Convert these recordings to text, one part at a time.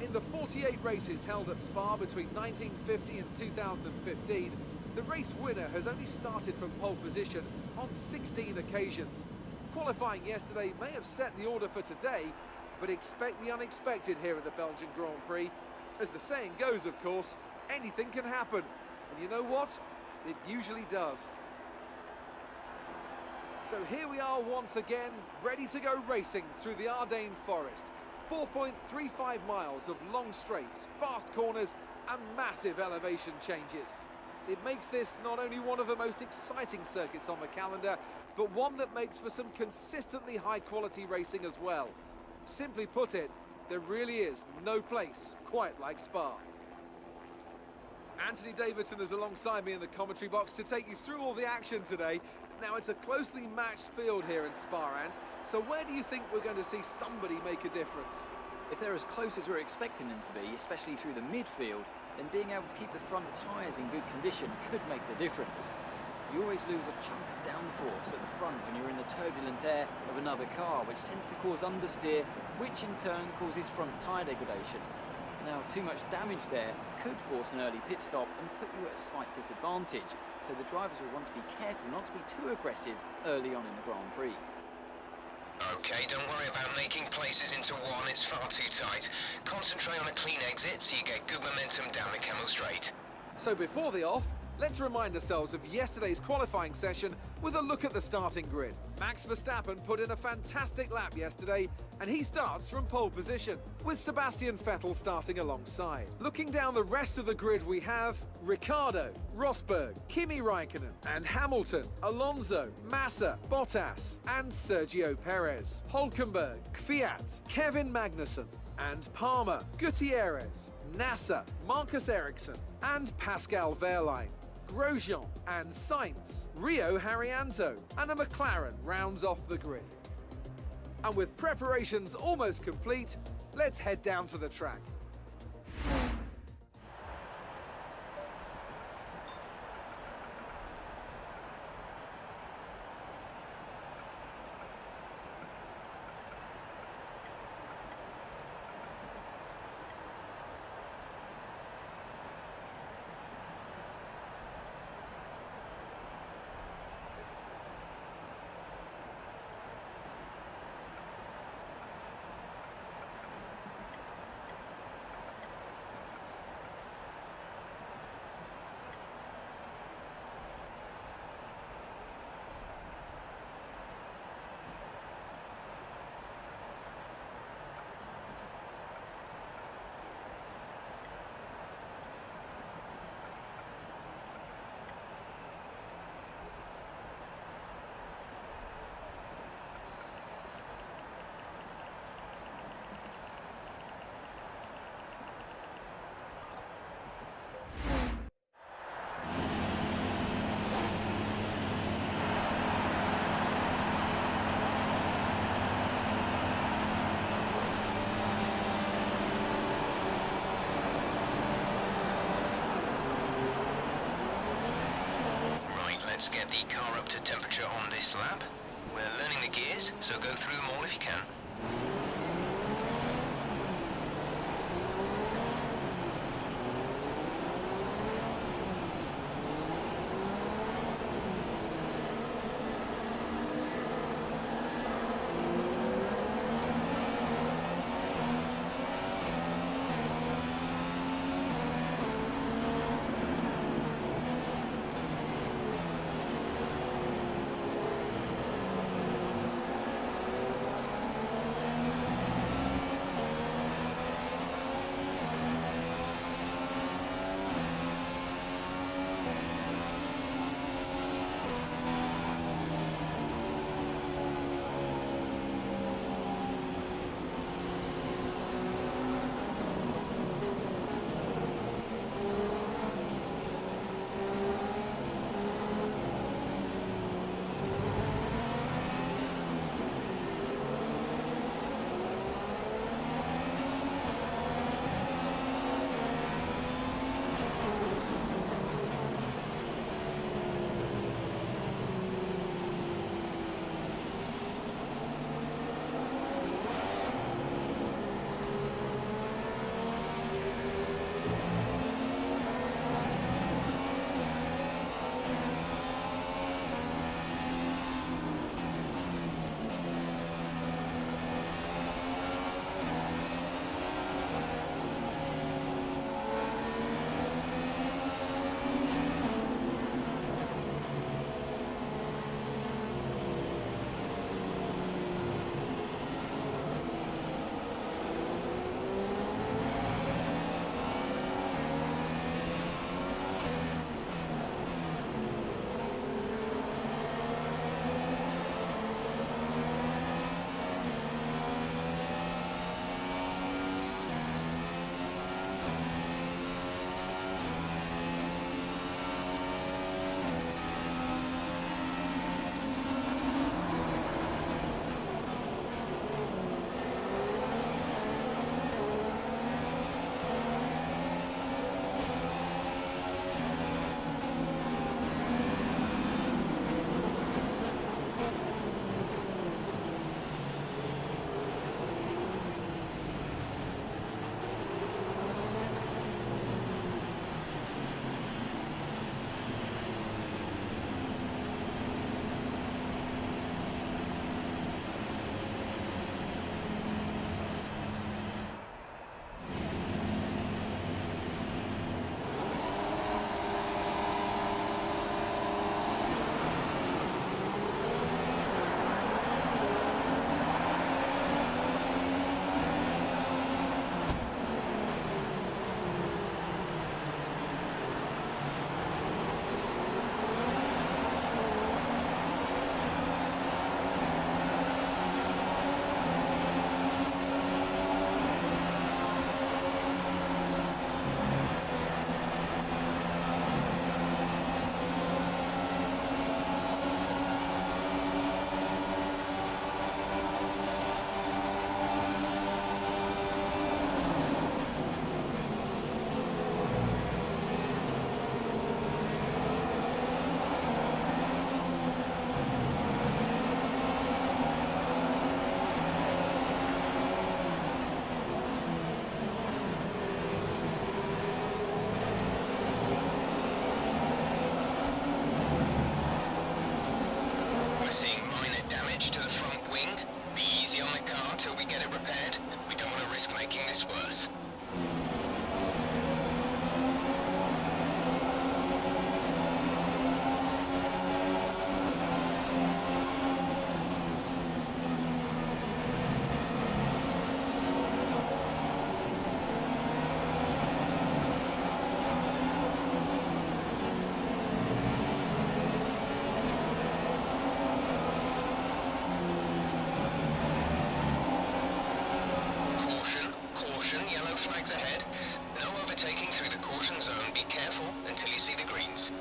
In the 48 races held at Spa between 1950 and 2015, the race winner has only started from pole position on 16 occasions. Qualifying yesterday may have set the order for today, but expect the unexpected here at the Belgian Grand Prix. As the saying goes, of course, anything can happen. And you know what? It usually does. So here we are once again, ready to go racing through the Ardennes forest. 4.35 miles of long straights, fast corners and massive elevation changes. It makes this not only one of the most exciting circuits on the calendar, but one that makes for some consistently high-quality racing as well. Simply put it, there really is no place quite like Spa. Anthony Davidson is alongside me in the commentary box to take you through all the action today. Now, it's a closely matched field here in Spa, Ant, so where do you think we're going to see somebody make a difference? If they're as close as we're expecting them to be, especially through the midfield, then being able to keep the front tyres in good condition could make the difference. You always lose a chunk of downforce at the front when you're in the turbulent air of another car, which tends to cause understeer, which in turn causes front tyre degradation. Now, too much damage there could force an early pit stop and put you at a slight disadvantage, so the drivers will want to be careful not to be too aggressive early on in the Grand Prix. Okay, don't worry about making places into one, it's far too tight. Concentrate on a clean exit so you get good momentum down the Camel Straight. So before the off, let's remind ourselves of yesterday's qualifying session with a look at the starting grid. Max Verstappen put in a fantastic lap yesterday, and he starts from pole position, with Sebastian Vettel starting alongside. Looking down the rest of the grid, we have Ricciardo, Rosberg, Kimi Raikkonen, and Hamilton, Alonso, Massa, Bottas, and Sergio Perez, Hülkenberg, Kvyat, Kevin Magnussen, and Palmer, Gutierrez, Nasser, Marcus Ericsson, and Pascal Wehrlein. Grosjean and Sainz, Rio Haryanto, and a McLaren rounds off the grid. And with preparations almost complete, let's head down to the track. Let's get the car up to temperature on this lap. We're learning the gears, so go through them all if you can. this worse. Caution, yellow flags ahead. No overtaking through the caution zone. Be careful until you see the greens.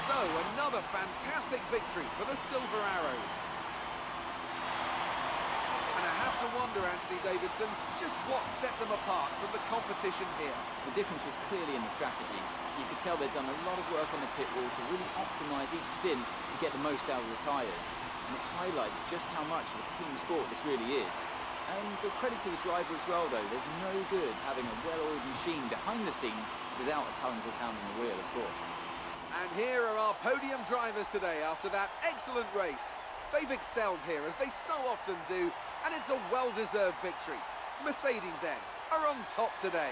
So, another fantastic victory for the Silver Arrows. And I have to wonder, Anthony Davidson, just what set them apart from the competition here. The difference was clearly in the strategy. You could tell they'd done a lot of work on the pit wall to really optimise each stint and get the most out of the tyres. And it highlights just how much of a team sport this really is. And good credit to the driver as well, though. There's no good having a well-oiled machine behind the scenes without a talented hand on the wheel, of course. And here are our podium drivers today after that excellent race. They've excelled here, as they so often do, and it's a well-deserved victory. Mercedes, then, are on top today.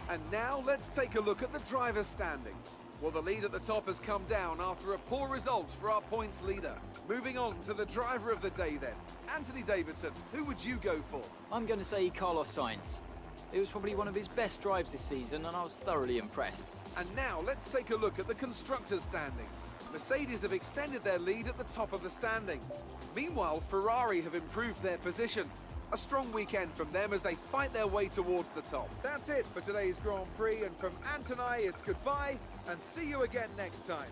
And now let's take a look at the drivers' standings. Well, the lead at the top has come down after a poor result for our points leader. Moving on to the driver of the day then. Anthony Davidson, who would you go for? I'm going to say Carlos Sainz. It was probably one of his best drives this season, and I was thoroughly impressed. And now let's take a look at the constructors' standings. Mercedes have extended their lead at the top of the standings. Meanwhile, Ferrari have improved their position. A strong weekend from them as they fight their way towards the top. That's it for today's Grand Prix, and from Ant and I, it's goodbye and see you again next time.